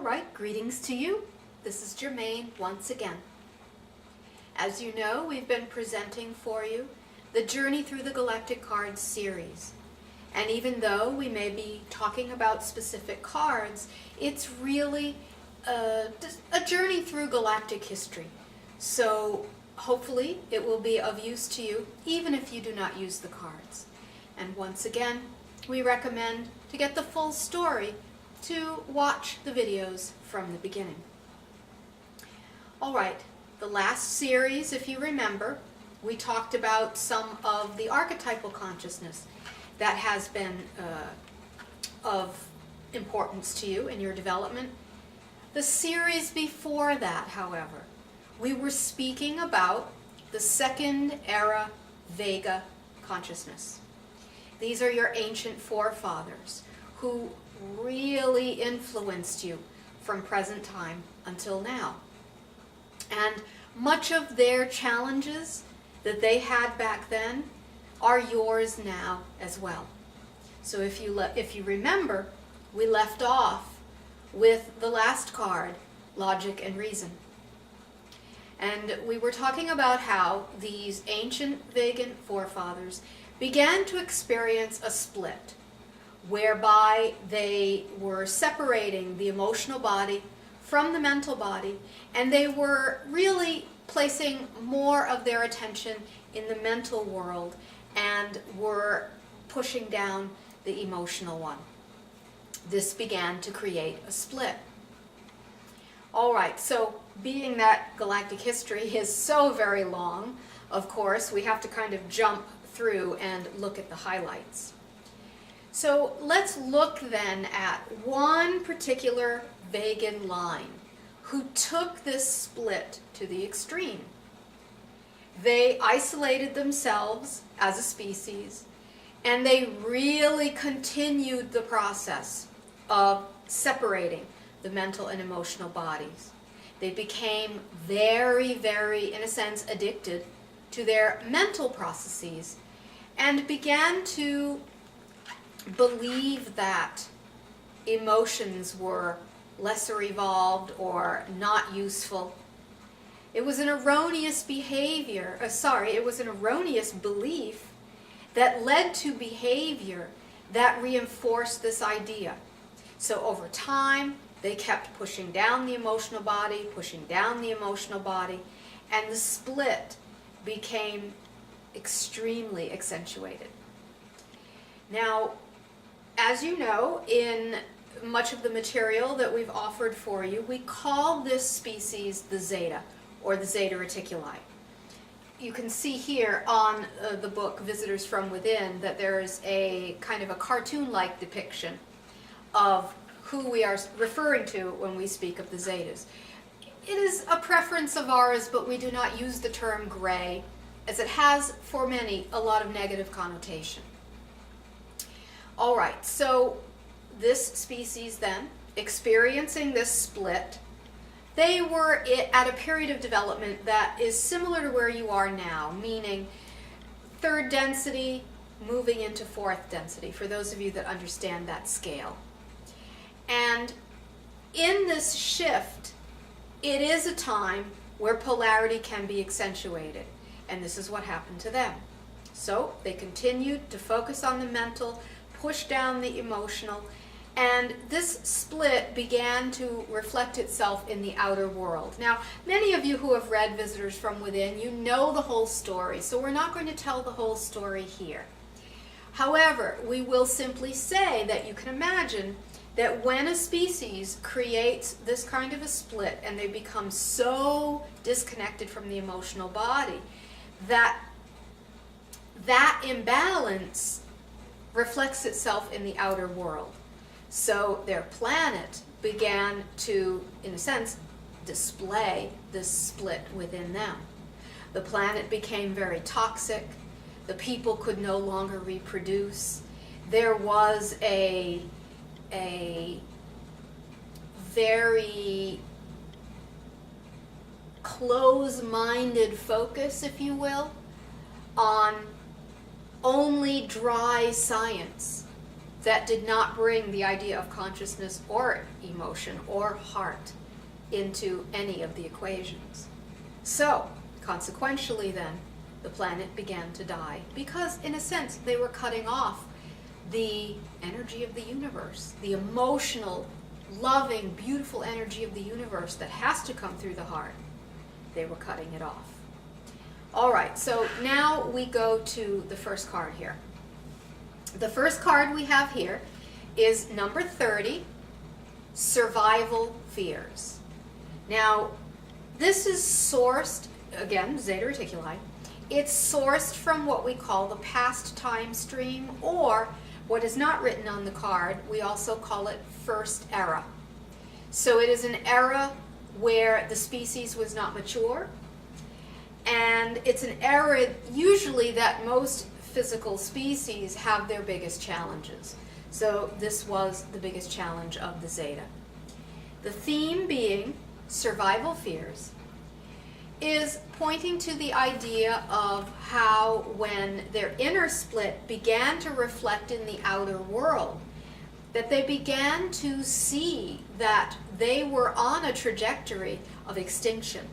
right, greetings to you. This is Germane once again. As you know, we've been presenting for you the Journey Through the Galactic Cards series. And even though we may be talking about specific cards, it's really a journey through galactic history. So hopefully it will be of use to you, even if you do not use the cards. And once again, we recommend to get the full story to watch the videos from the beginning. All right, the last series, if you remember, we talked about some of the archetypal consciousness that has been of importance to you in your development. The series before that, however, we were speaking about the second era Vega consciousness. These are your ancient forefathers who really influenced you from present time until now. And much of their challenges that they had back then are yours now as well. So if you remember, we left off with the last card, Logic and Reason. And we were talking about how these ancient Vegan forefathers began to experience a split, whereby they were separating the emotional body from the mental body, and they were really placing more of their attention in the mental world and were pushing down the emotional one. This began to create a split. All right, so being that galactic history is so very long, of course, we have to kind of jump through and look at the highlights. So let's look then at one particular Vegan line who took this split to the extreme. They isolated themselves as a species, and they really continued the process of separating the mental and emotional bodies. They became very, very, in a sense, addicted to their mental processes and began to believe that emotions were lesser evolved or not useful. It was an erroneous it was an erroneous belief that led to behavior that reinforced this idea. So over time, they kept pushing down the emotional body, and the split became extremely accentuated. Now, as you know, in much of the material that we've offered for you, we call this species the Zeta, or the Zeta Reticuli. You can see here on the book Visitors from Within that there is a kind of a cartoon-like depiction of who we are referring to when we speak of the Zetas. It is a preference of ours, but we do not use the term gray, as it has, for many, a lot of negative connotation. All right, so this species then, experiencing this split, they were at a period of development that is similar to where you are now, meaning third density moving into fourth density, for those of you that understand that scale. And in this shift, it is a time where polarity can be accentuated, and this is what happened to them. So they continued to focus on the mental, push down the emotional, and this split began to reflect itself in the outer world. Now, many of you who have read Visitors from Within, you know the whole story, so we're not going to tell the whole story here. However, we will simply say that you can imagine that when a species creates this kind of a split and they become so disconnected from the emotional body, that imbalance reflects itself in the outer world. So their planet began to, in a sense, display this split within them. The planet became very toxic. The people could no longer reproduce. There was a very close-minded focus, if you will, on only dry science that did not bring the idea of consciousness or emotion or heart into any of the equations. So, consequentially then, the planet began to die because, in a sense, they were cutting off the energy of the universe, the emotional, loving, beautiful energy of the universe that has to come through the heart. They were cutting it off. All right, so now we go to the first card here. The first card we have here is number 30, Survival Fears. Now, this is sourced, again, Zeta Reticuli. It's sourced from what we call the past time stream, or what is not written on the card, we also call it first era. So it is an era where the species was not mature, and it's an era usually that most physical species have their biggest challenges. So this was the biggest challenge of the Zeta. The theme being survival fears is pointing to the idea of how when their inner split began to reflect in the outer world, that they began to see that they were on a trajectory of extinction.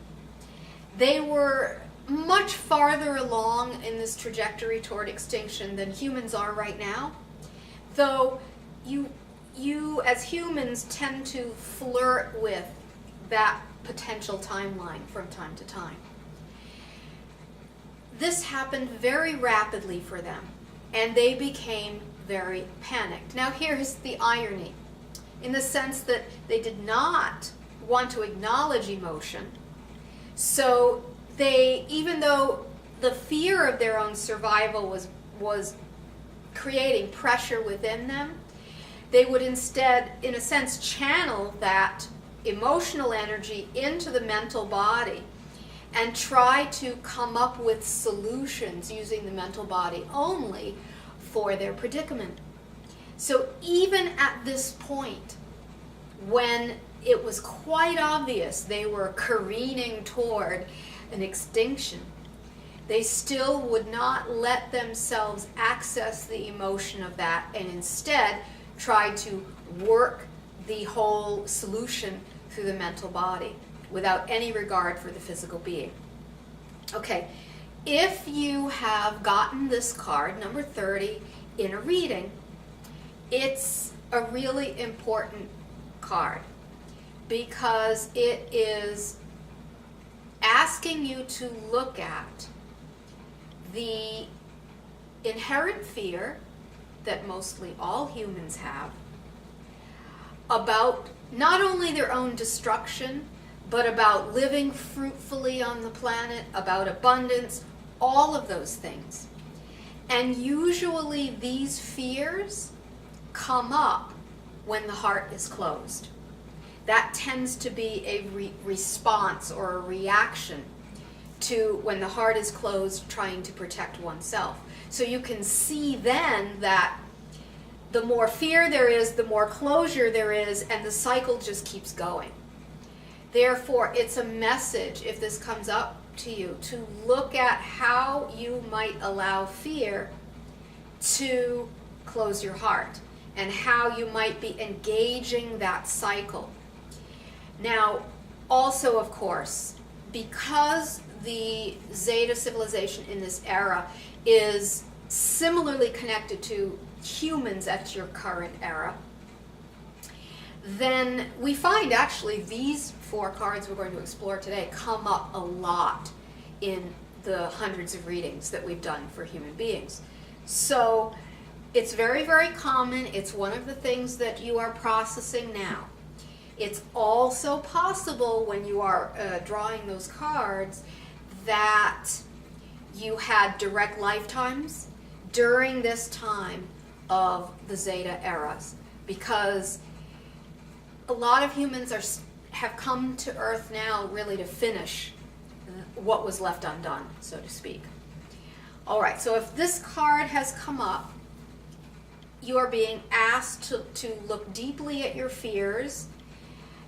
They were much farther along in this trajectory toward extinction than humans are right now, though you as humans tend to flirt with that potential timeline from time to time. This happened very rapidly for them, and they became very panicked. Now here's the irony, in the sense that they did not want to acknowledge emotion, so they, even though the fear of their own survival was creating pressure within them, they would instead, in a sense, channel that emotional energy into the mental body and try to come up with solutions using the mental body only for their predicament. So even at this point, when it was quite obvious they were careening toward an extinction, they still would not let themselves access the emotion of that, and instead tried to work the whole solution through the mental body without any regard for the physical being. Okay, if you have gotten this card, number 30, in a reading, it's a really important card because it is asking you to look at the inherent fear that mostly all humans have about not only their own destruction, but about living fruitfully on the planet, about abundance, all of those things. And usually these fears come up when the heart is closed. That tends to be a response or a reaction to when the heart is closed, trying to protect oneself. So you can see then that the more fear there is, the more closure there is, and the cycle just keeps going. Therefore, it's a message, if this comes up to you, to look at how you might allow fear to close your heart and how you might be engaging that cycle. Now, also, of course, because the Zeta civilization in this era is similarly connected to humans at your current era, then we find actually these 4 cards we're going to explore today come up a lot in the hundreds of readings that we've done for human beings. So it's very, very common. It's one of the things that you are processing now. It's also possible when you are drawing those cards that you had direct lifetimes during this time of the Zeta eras, because a lot of humans have come to Earth now really to finish what was left undone, so to speak. All right, so if this card has come up, you are being asked to look deeply at your fears.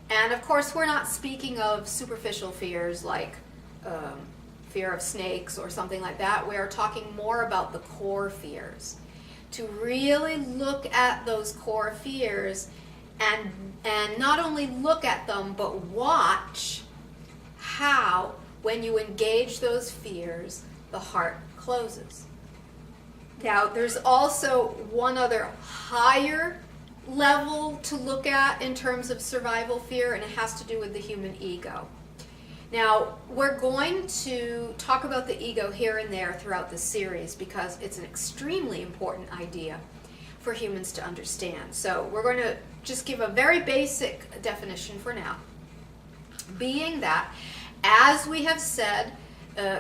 And of course, we're not speaking of superficial fears like fear of snakes or something like that. We are talking more about the core fears. to really look at those core fears and not only look at them, but watch how, when you engage those fears, the heart closes. Now, there's also one other higher level to look at in terms of survival fear, and it has to do with the human ego. Now, we're going to talk about the ego here and there throughout the series because it's an extremely important idea for humans to understand. So we're going to just give a very basic definition for now, being that, as we have said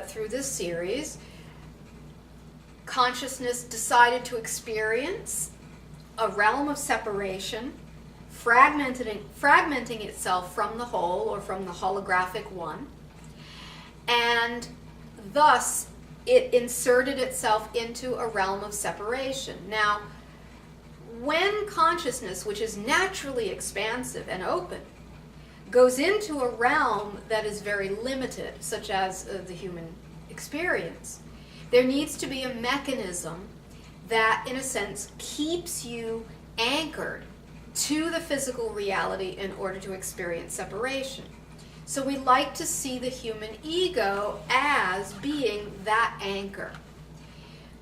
through this series, consciousness decided to experience a realm of separation, fragmenting itself from the whole or from the holographic one, and thus it inserted itself into a realm of separation. Now, when consciousness, which is naturally expansive and open, goes into a realm that is very limited, such as the human experience, there needs to be a mechanism that, in a sense, keeps you anchored to the physical reality in order to experience separation. So we like to see the human ego as being that anchor.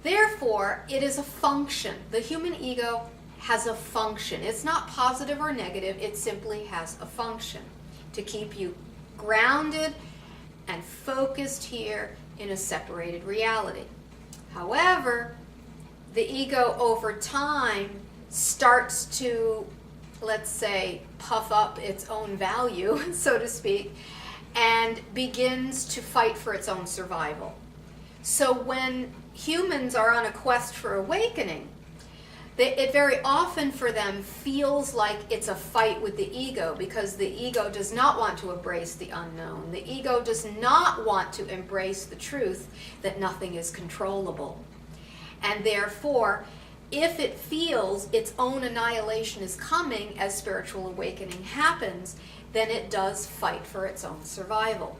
Therefore, it is a function. The human ego has a function. It's not positive or negative, it simply has a function to keep you grounded and focused here in a separated reality. However, the ego over time starts to, let's say, puff up its own value, so to speak, and begins to fight for its own survival. So when humans are on a quest for awakening, it very often for them feels like it's a fight with the ego, because the ego does not want to embrace the unknown. The ego does not want to embrace the truth that nothing is controllable. And therefore, if it feels its own annihilation is coming as spiritual awakening happens, then it does fight for its own survival.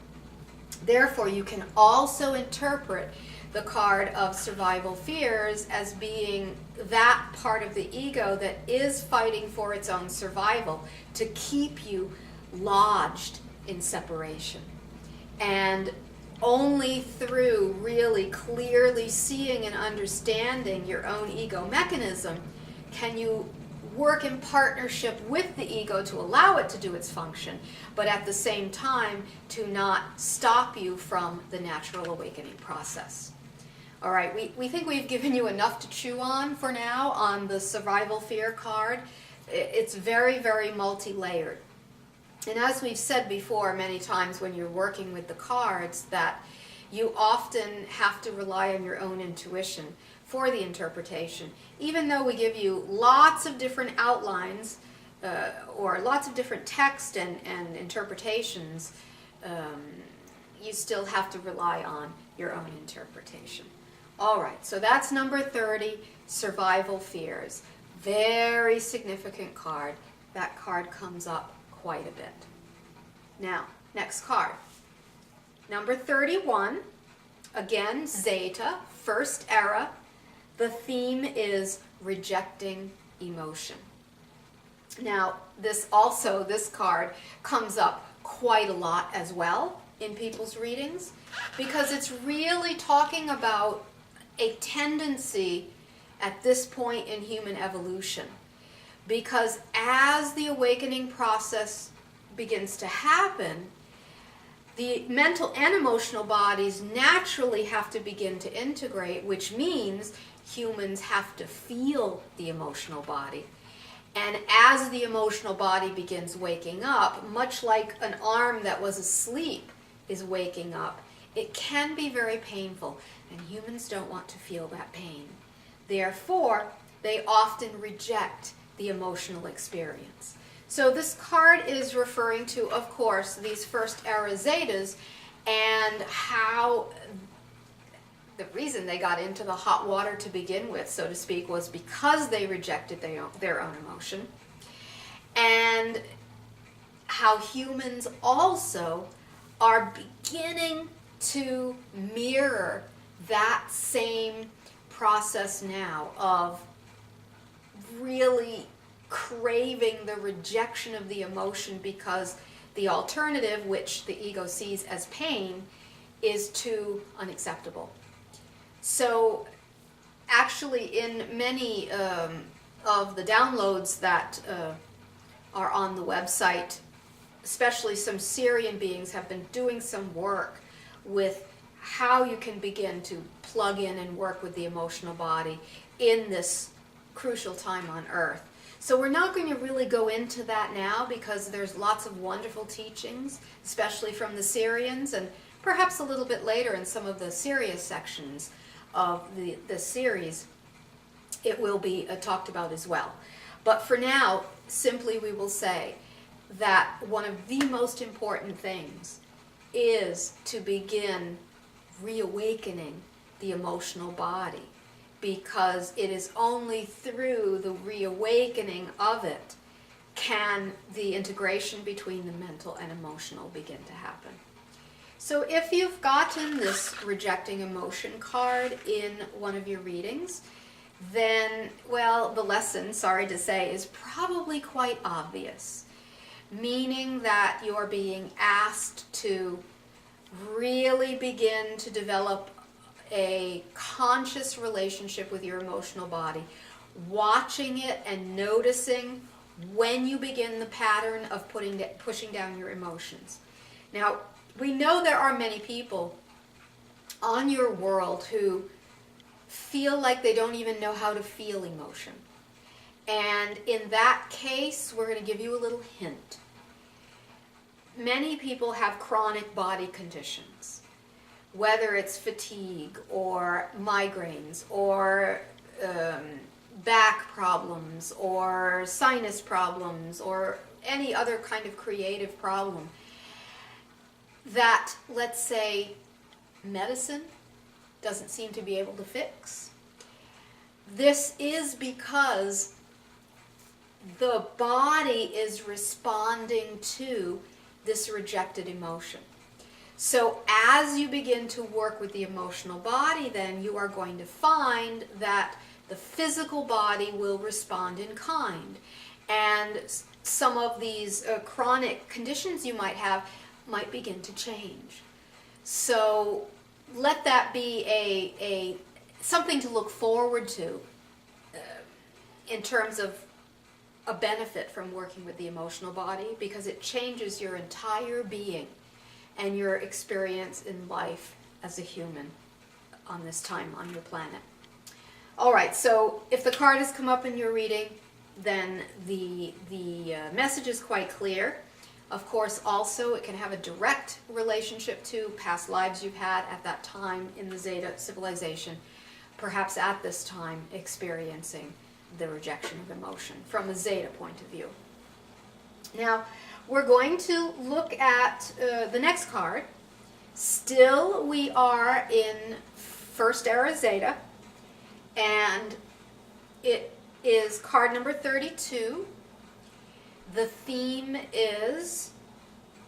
Therefore, you can also interpret the card of survival fears as being that part of the ego that is fighting for its own survival to keep you lodged in separation. And only through really clearly seeing and understanding your own ego mechanism can you work in partnership with the ego to allow it to do its function, but at the same time to not stop you from the natural awakening process. All right, we think we've given you enough to chew on for now on the survival fear card. It's very, very multi-layered. And as we've said before many times when you're working with the cards, that you often have to rely on your own intuition for the interpretation. Even though we give you lots of different outlines or lots of different text and interpretations, you still have to rely on your own interpretation. All right, so that's number 30, survival fears. Very significant card. That card comes up quite a bit. Now, next card. Number 31, again, Zeta, first era. The theme is rejecting emotion. Now, this card comes up quite a lot as well in people's readings, because it's really talking about a tendency at this point in human evolution. Because as the awakening process begins to happen, the mental and emotional bodies naturally have to begin to integrate, which means humans have to feel the emotional body. And as the emotional body begins waking up, much like an arm that was asleep is waking up, it can be very painful, and humans don't want to feel that pain. Therefore, they often reject the emotional experience. So this card is referring to, of course, these first era Zetas, and how the reason they got into the hot water to begin with, so to speak, was because they rejected their own emotion, and how humans also are beginning to mirror that same process now of really craving the rejection of the emotion, because the alternative, which the ego sees as pain, is too unacceptable. So actually, in many of the downloads that are on the website, especially some Syrian beings have been doing some work with how you can begin to plug in and work with the emotional body in this crucial time on Earth. So we're not going to really go into that now, because there's lots of wonderful teachings, especially from the Syrians, and perhaps a little bit later in some of the serious sections of the series, it will be talked about as well. But for now, simply we will say that one of the most important things is to begin reawakening the emotional body, because it is only through the reawakening of it can the integration between the mental and emotional begin to happen. So if you've gotten this rejecting emotion card in one of your readings, then, well, the lesson, sorry to say, is probably quite obvious, meaning that you're being asked to really begin to develop a conscious relationship with your emotional body, watching it and noticing when you begin the pattern of pushing down your emotions. Now, we know there are many people on your world who feel like they don't even know how to feel emotion. And in that case, we're going to give you a little hint. Many people have chronic body conditions, whether it's fatigue or migraines or back problems or sinus problems or any other kind of creative problem that, let's say, medicine doesn't seem to be able to fix. This is because the body is responding to this rejected emotion. So as you begin to work with the emotional body, then you are going to find that the physical body will respond in kind. And some of these chronic conditions you might have might begin to change. So let that be a something to look forward to in terms of a benefit from working with the emotional body, because it changes your entire being and your experience in life as a human on this time on your planet. All right, so if the card has come up in your reading, then the message is quite clear. Of course, also, it can have a direct relationship to past lives you've had at that time in the Zeta civilization, perhaps at this time experiencing the rejection of emotion from a Zeta point of view. Now, we're going to look at the next card. Still, we are in First Era Zeta, and it is card number 32. The theme is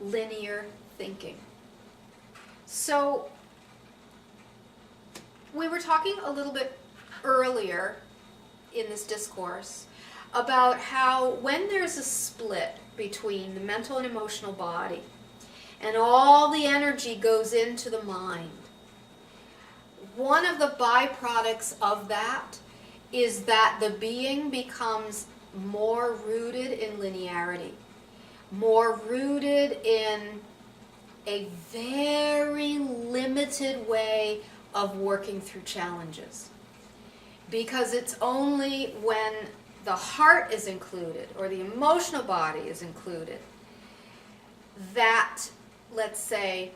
linear thinking. So, we were talking a little bit earlier in this discourse about how when there's a split between the mental and emotional body and all the energy goes into the mind, one of the byproducts of that is that the being becomes more rooted in linearity, more rooted in a very limited way of working through challenges. Because it's only when the heart is included or the emotional body is included that, let's say,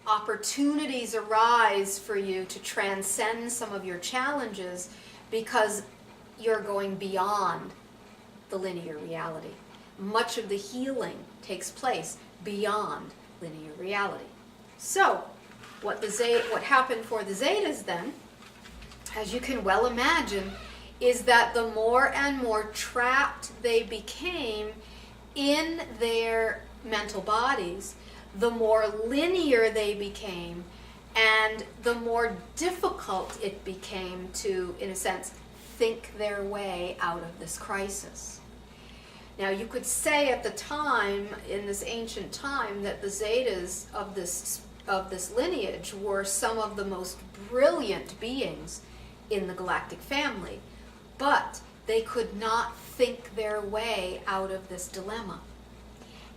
opportunities arise for you to transcend some of your challenges, because you're going beyond the linear reality. Much of the healing takes place beyond linear reality. So, what happened for the Zetas then, as you can well imagine, is that the more and more trapped they became in their mental bodies, the more linear they became, And the more difficult it became to, in a sense, think their way out of this crisis. Now, you could say at the time, in this ancient time, that the Zetas of this lineage were some of the most brilliant beings in the galactic family, but they could not think their way out of this dilemma.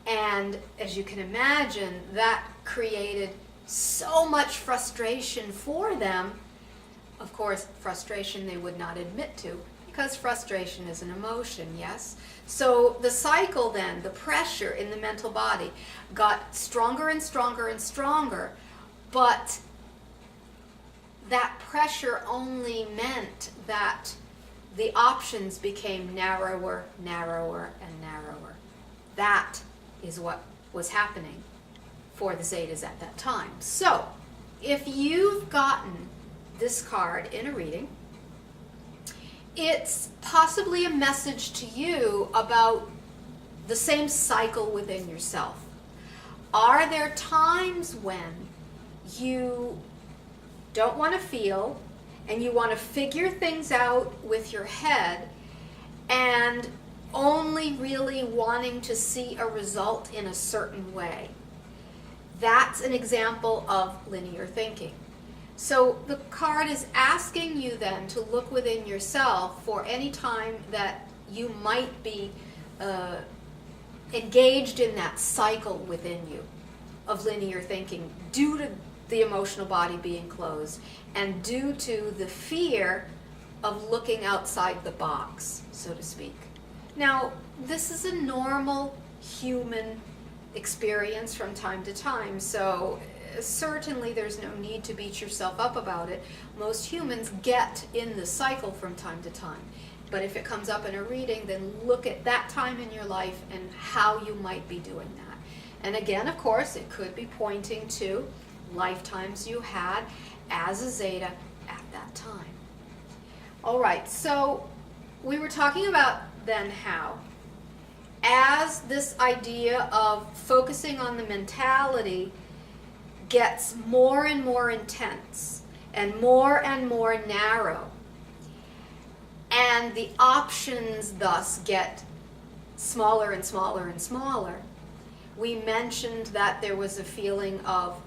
And as you can imagine, that created so much frustration for them. Of course, frustration they would not admit to, because frustration is an emotion, yes? So the cycle then, the pressure in the mental body, got stronger and stronger and stronger, but that pressure only meant that the options became narrower, narrower, and narrower. That is what was happening for the Zetas at that time. So, if you've gotten this card in a reading, it's possibly a message to you about the same cycle within yourself. Are there times when you don't want to feel and you want to figure things out with your head and only really wanting to see a result in a certain way? That's an example of linear thinking. So the card is asking you then to look within yourself for any time that you might be engaged in that cycle within you of linear thinking due to the emotional body being closed and due to the fear of looking outside the box, so to speak. Now, this is a normal human experience from time to time, so certainly there's no need to beat yourself up about it. Most humans get in the cycle from time to time. But if it comes up in a reading, then look at that time in your life and how you might be doing that. And again, of course, it could be pointing to lifetimes you had as a Zeta at that time. All right, so we were talking about then how, as this idea of focusing on the mentality gets more and more intense and more narrow, and the options thus get smaller and smaller and smaller. We mentioned that there was a feeling of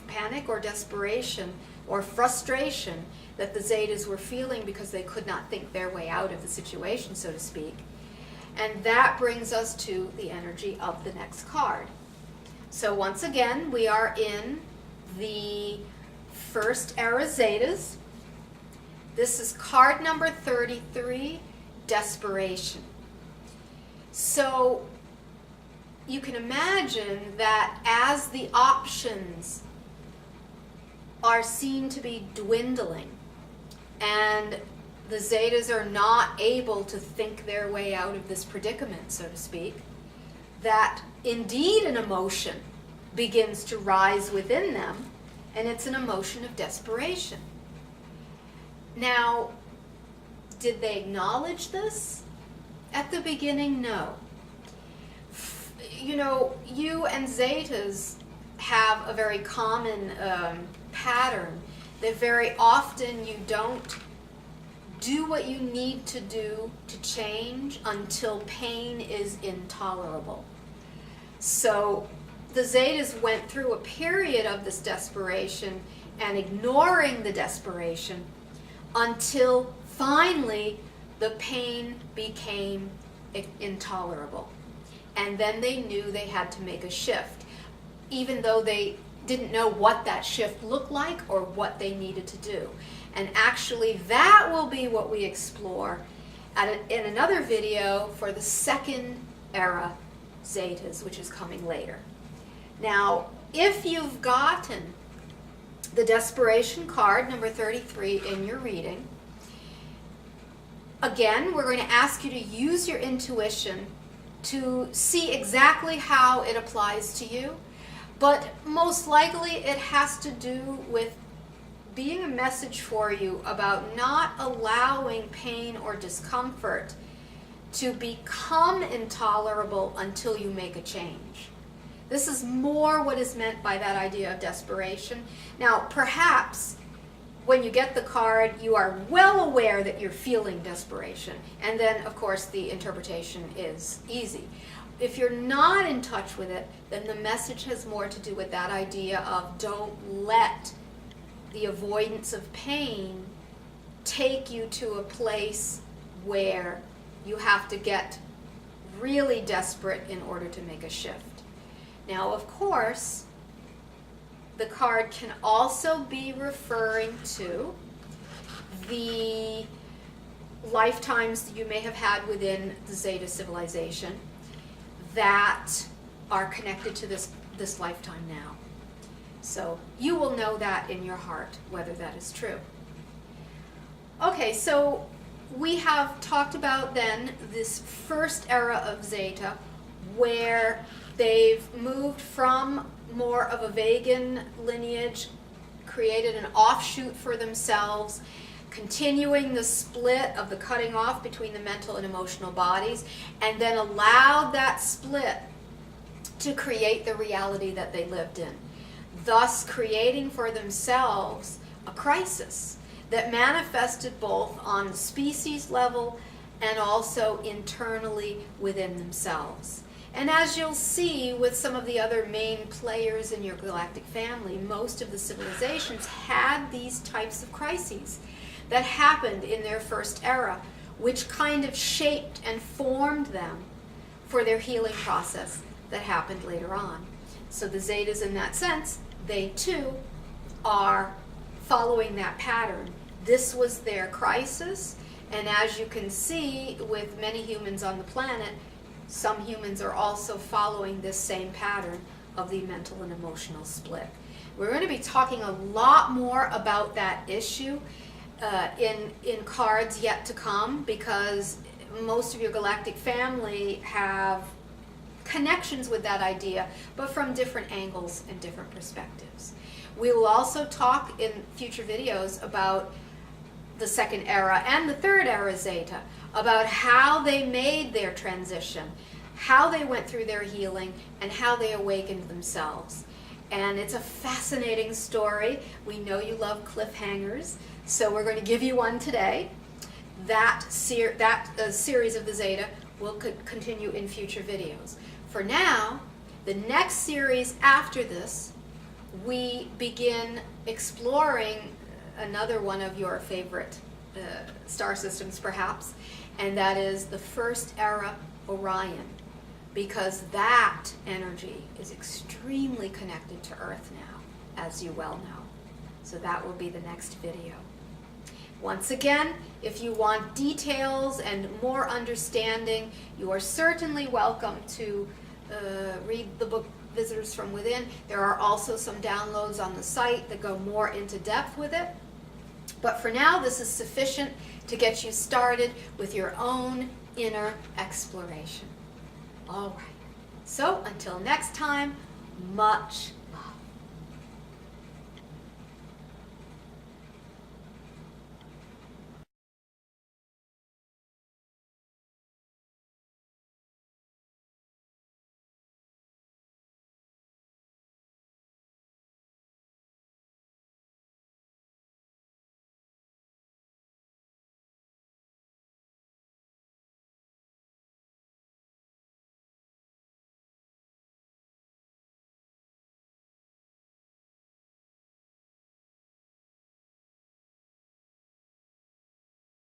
panic or desperation or frustration that the Zetas were feeling because they could not think their way out of the situation, so to speak. And that brings us to the energy of the next card. So once again, we are in the first era Zetas. This is card number 33, Desperation. So you can imagine that as the options are seen to be dwindling and the Zetas are not able to think their way out of this predicament, so to speak, that indeed an emotion begins to rise within them, and it's an emotion of desperation. Now, did they acknowledge this at the beginning? No. You know, you and Zetas have a very common pattern that very often you don't do what you need to do to change until pain is intolerable. So the Zetas went through a period of this desperation and ignoring the desperation until finally the pain became intolerable. And then they knew they had to make a shift, even though they didn't know what that shift looked like or what they needed to do. And actually, that will be what we explore in another video for the second era Zetas, which is coming later. Now, if you've gotten the Desperation card, number 33, in your reading, again, we're going to ask you to use your intuition to see exactly how it applies to you. But most likely, it has to do with being a message for you about not allowing pain or discomfort to become intolerable until you make a change. This is more what is meant by that idea of desperation. Now, perhaps when you get the card, you are well aware that you're feeling desperation. And then, of course, the interpretation is easy. If you're not in touch with it, then the message has more to do with that idea of don't let the avoidance of pain take you to a place where you have to get really desperate in order to make a shift. Now, of course, the card can also be referring to the lifetimes you may have had within the Zeta civilization that are connected to this lifetime now. So you will know that in your heart, whether that is true. Okay, so we have talked about then this first era of Zeta, where they've moved from more of a Vegan lineage, created an offshoot for themselves, continuing the split of the cutting off between the mental and emotional bodies, and then allowed that split to create the reality that they lived in, thus creating for themselves a crisis that manifested both on the species level and also internally within themselves. And as you'll see with some of the other main players in your galactic family, most of the civilizations had these types of crises that happened in their first era, which kind of shaped and formed them for their healing process that happened later on. So the Zetas, in that sense, they too are following that pattern. This was their crisis, and as you can see with many humans on the planet, some humans are also following this same pattern of the mental and emotional split. We're going to be talking a lot more about that issue in cards yet to come, because most of your galactic family have connections with that idea, but from different angles and different perspectives. We will also talk in future videos about the second era and the third era Zeta, about how they made their transition, how they went through their healing, and how they awakened themselves. And it's a fascinating story. We know you love cliffhangers, so we're going to give you one today. That series of the Zeta will continue in future videos. For now, the next series after this, we begin exploring another one of your favorite star systems, perhaps, and that is the first era Orion, because that energy is extremely connected to Earth now, as you well know. So that will be the next video. Once again, if you want details and more understanding, you are certainly welcome to read the book Visitors from Within. There are also some downloads on the site that go more into depth with it. But for now, this is sufficient to get you started with your own inner exploration. All right. So until next time, much